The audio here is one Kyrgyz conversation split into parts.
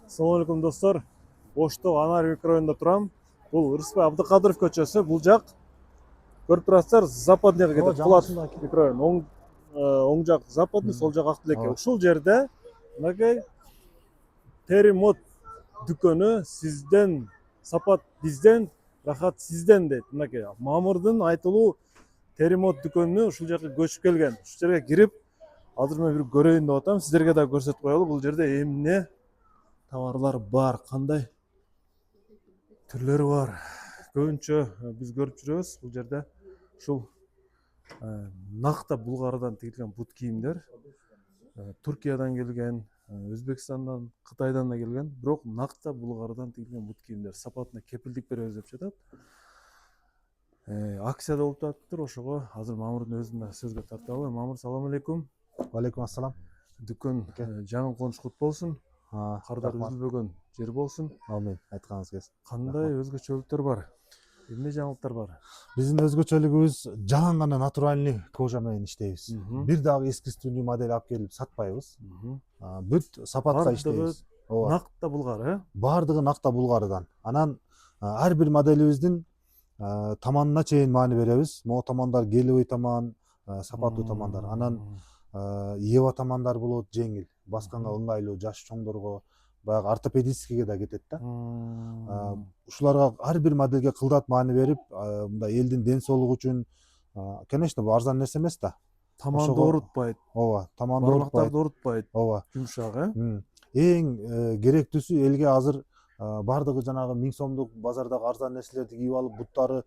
Assalamualaikum достор. Ошто Анар микрорайонунда турам. Бул Рыспай Абдыкадыров көчөсү. Бул жак көрүп турасыздар, западныйга кетет. Кулат микрорайон. Оң жак западный, сол жак ак тилекке. Ушул жерде мынакей Теримод дүкөнү сизден, сапат бизден, рахат сизден дейт. Мынакей мамырдын айтылуу Теримод дүкөнүнө ушул жака көчүп келген. Ушул жерге кирип, азыр мен бир көрөйүн деп атам. Сиздерге да көрсөтүп коелу. Бул жерде эмне товарлар бар, кандай түрлөрү бар. Көбүнчө биз көрүп жүрөбүз бул жерде ушул накта Булгардан тигилген бут кийимдер. Туркиядан келген, Өзбекстандан, Кытайдан да келген, бирок накта Булгардан тигилген бут кийимдер. Сапатына кепилдик беребиз деп жатат. Акцияда болуп атыптыр, ошого азыр Мамырдын өзүн да сөзгө тартабы. Мамыр, салам алейкум. Алейкум ассалам. Дүкөн жаңы конуш кут болсун. Кардар үзүлбөгөн жер болсун. Амин. Айтканыңыз келсин. Кандай өзгөчөлүктөр бар? Эмне жаңылыктар бар? Биздин өзгөчөлүгүбүз жалаң гана натуральный кожа менен иштейбиз. Бир дагы искусственный модель алып келип сатпайбыз. Бүт сапатка иштейбиз. Накта Булгар, Бардыгы накта Булгардан. Анан ар бир моделибиздин таманына чейин маани беребиз. Могу тамандар гелевый таман, сапаттуу тамандар. Анан Ева тамандар болот, жеңил, басканга ыңгайлуу, жаш чоңдорго, баягы ортопедическийге да кетет да. Ушуларга ар бир модельге кылдат маани берип, мындай элдин ден соолугу үчүн, конечно, бул арзан нерсе эмес да. Таманды оорутпайт. Ооба, таманды оорутпайт. Бармактарды оорутпайт. Ооба. Жумшак, Эң керектүүсү элге азыр бардыгы жанагы 1000 сомдук базардагы арзан нерселерди кийип алып, буттары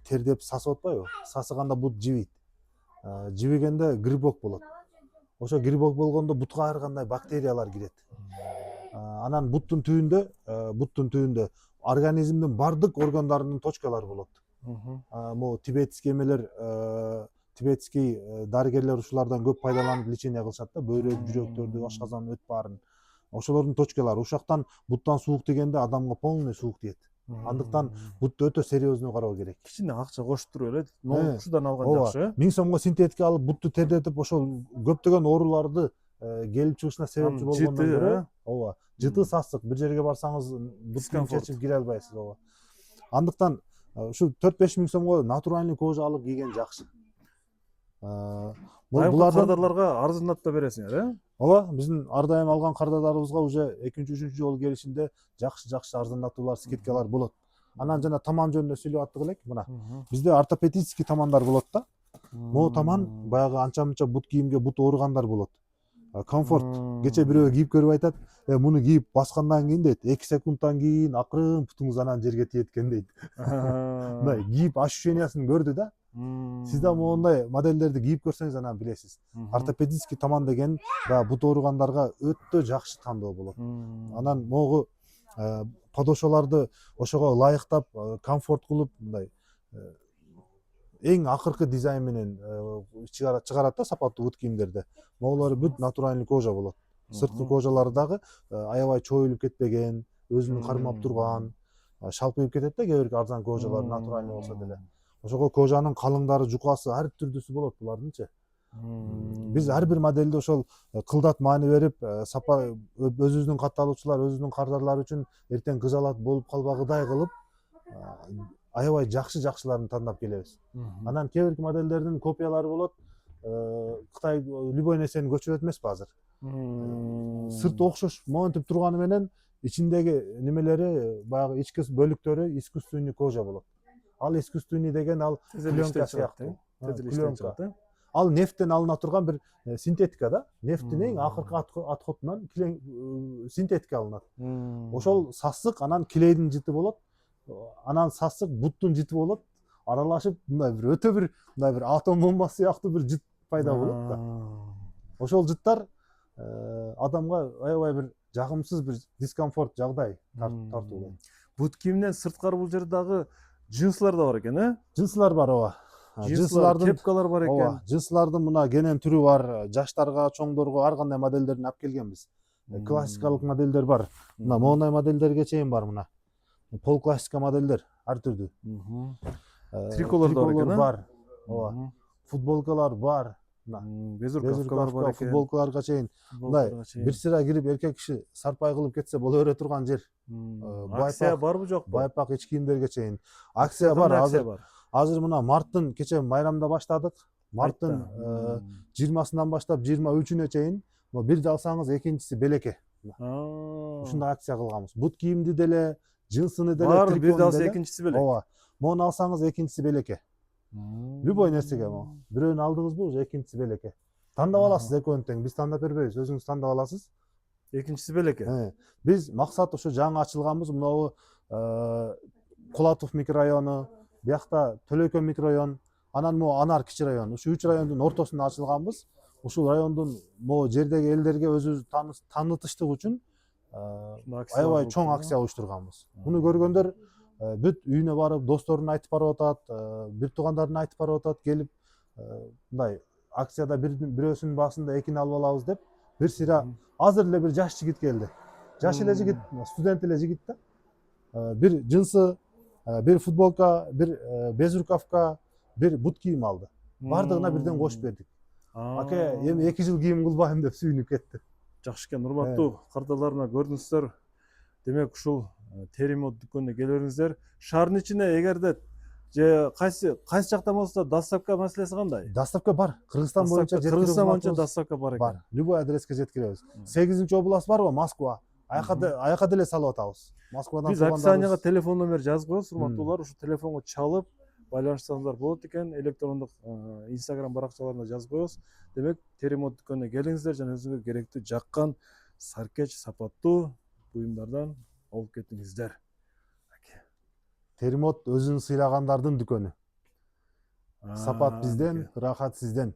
тердеп сасып атпайбы? Сасыганда бут жибейт. Жибегенде грибок болот. Ошо грибок болгондо бутка ар кандай бактериялар кирет. Анан буттун түбүндө организмдин бардык органдарынын точкалары болот. Могу тибетский эмелер, тибетский дарыгерлер ушулардан көп пайдаланып лечение кылышат да, бөйрөк, жүрөктөрдү, ашказан, өт баарын. Ошолордун точкалары. Ушактан буттан суук тигенде адамга полный суук тиет. Андыктан бутты өтө серьезный кароо керек. Кичине акча кошуп туруп эле, ноокчудан алган жакшы. 1000 сомго синтетика алып бутту тердетип, ошол көптөгөн ооруларды келип чыгышына себепчи болгондон көрө, ооба, жыты сасык, бир жерге барсаңыз буттун чечип кире албайсыз, ооба. Андыктан ушу 4-5 миң сомго натуральный кожа алып кийген жакшы. Булардан кардарларга арзандап да бересиңер, Ооба, биздин ар дайым алган кардарларыбызга уже 2-3 жолу келишинде жакшы арзандатуулар, скидкалар болот. Анан жана таман жөнүндө сүйлөп аттык элек, мына. Бизде ортопедический тамандар болот да. Могу таман баягы анча-мынча бут кийимге бут ооругандар болот. Комфорт. Кече бирөө кийип көрүп айтат, муну кийип баскандан кийин дейт, 2 секундтан кийин акырын бутуңуз анан жерге тиет экен дейт. Мындай кийип ощущениясын көрдү да. Сиз да моундай модельдерди кийип көрсөңүз анан билесиз. Ортопедический таман деген баягы бут ооругандарга өтө жакшы тандоо болот. Анан могу подошваларды ошого ылайыктап, комфорт кылып, мындай эң акыркы дизайн менен чыгарат да сапаттуу бут кийимдерди. Могулары бүт натуральный кожа болот. Сырткы кожалары дагы аябай чоюлуп кетпеген, өзүнүн кармап турган, шалпыйып кетет да кээ бир арзан кожалар натуральный болсо деле. Ошого кожанын калыңдары, жукасы ар түрдүүсү болот булардынчы. Биз ар бир модельде ошол кылдат маани берип, сапа өзүбүздүн катталуучулар, өзүбүздүн кардарлар үчүн эртең кыжалат болуп калбагыдай кылып, аябай жакшыларын тандап келебиз. Анан кээ бир модельдердин копиялары болот. Кытай любой нерсени көчүрөт эмеспи азыр? Сырты окшош монтип турганы менен ичиндеги немелери, баягы ички бөлүктөрү искусственный кожа болот. Ал искусственный деген ал пленка сыяктуу. Ал нефттен алына турган бир синтетика да. Нефттин эң акыркы отходунан синтетика алынат. Ошол сасык, анан килейдин жыты болот. Анан сасык буттун жыты болот. Аралашып, мындай бир өтө бир мындай бир атом бомбасы сыяктуу бир жыт пайда болот да. Ошол жыттар адамга аябай бир жагымсыз бир дискомфорт жагдай тартуулайт. Бут кийимден сырткары бул жерде дагы джинслар да бар экен, Джинслар бар, ооба. Джинслардын кепкалар бар экен. Джинслардын мына кенен түрү бар, жаштарга, чоңдорго ар кандай модельдерин алып келгенбиз. Классикалык модельдер бар. Мына моундай модельдерге чейин бар мына. Пол классика модельдер ар түрдүү. Триколор да бар экен, бар. Ооба. Футболкалар бар. мына безрукавкалар бар экен. футболкаларга чейин мындай бир сыра кирип эркек киши сарпай кылып кетсе боло бере турган жер. Акция барбы жокпу? Байпак ич кийимдерге чейин акция бар. Акция бар. Азыр мына марттын кече майрамда баштадык. Марттын 20-сынан баштап 23-үнө чейин бирди алсаңыз экинчиси белеке. Ушундай акция кылганбыз. Бут кийимди деле, джинсыны деле, Баары бирди трикону алса деле. экинчиси белек. Ооба. Мону алсаңыз экинчиси белеке. Любой нерсеге могу. Бирөөнү алдыңызбы, уже экинчиси белеке. Тандап аласыз экөөнү тең. Биз тандап бербейбиз, өзүңүз тандап аласыз. Экинчиси белеке. Биз максат ушу жаңы ачылганбыз, мынабу Кулатов микрорайону, биякта Төлөкөн микрорайон, анан могу Анар кичи район. Ушу 3 райондун ортосунда ачылганбыз. Ушул райондун могу жердеги элдерге өзүбүз таанытыштык үчүн аябай чоң акция уюштурганбыз. Муну көргөндөр бүт үйүнө барып, досторуна айтып барып атат, бир туугандарына айтып барып атат, келип мындай акцияда бирөөсүнүн баасында экини алып алабыз деп, бир сыйра азыр эле бир жаш жигит келди. Жаш эле жигит, студент эле жигит да. Бир джинсы, бир футболка, бир безрукавка, бир бут кийим алды. Бардыгына бирден кошуп бердик. Аке, эми 2 жыл кийим кылбайм деп сүйүнүп кетти. Жакшы экен, урматтуу кардалар, мына көрдүңүздөр. Демек ушул Теримод дүкөнүнө келиңиздер. Шаардын ичине эгерде же кайсы жакта болсо доставка маселеси кандай? Доставка бар. Кыргызстан боюнча Кыргызстан боюнча доставка бар экен. Бар. Любой адреске жеткиребиз. 8-область барбы? Москва. Аяка деле салып атабыз. Москвадан биз описанияга телефон номер жазып коебуз, урматтуулар. Ушу телефонго чалып байланышсаңыздар болот экен. Электрондук Instagram баракчаларына жазып коебуз. Демек, Теримод дүкөнүнө келиңиздер жана өзүңөргө керектүү жаккан саркеч сапаттуу буюмдардан алып кетиңиздер. Теримод өзүн сыйлагандардын дүкөнү. Сапат бизден, рахат сизден.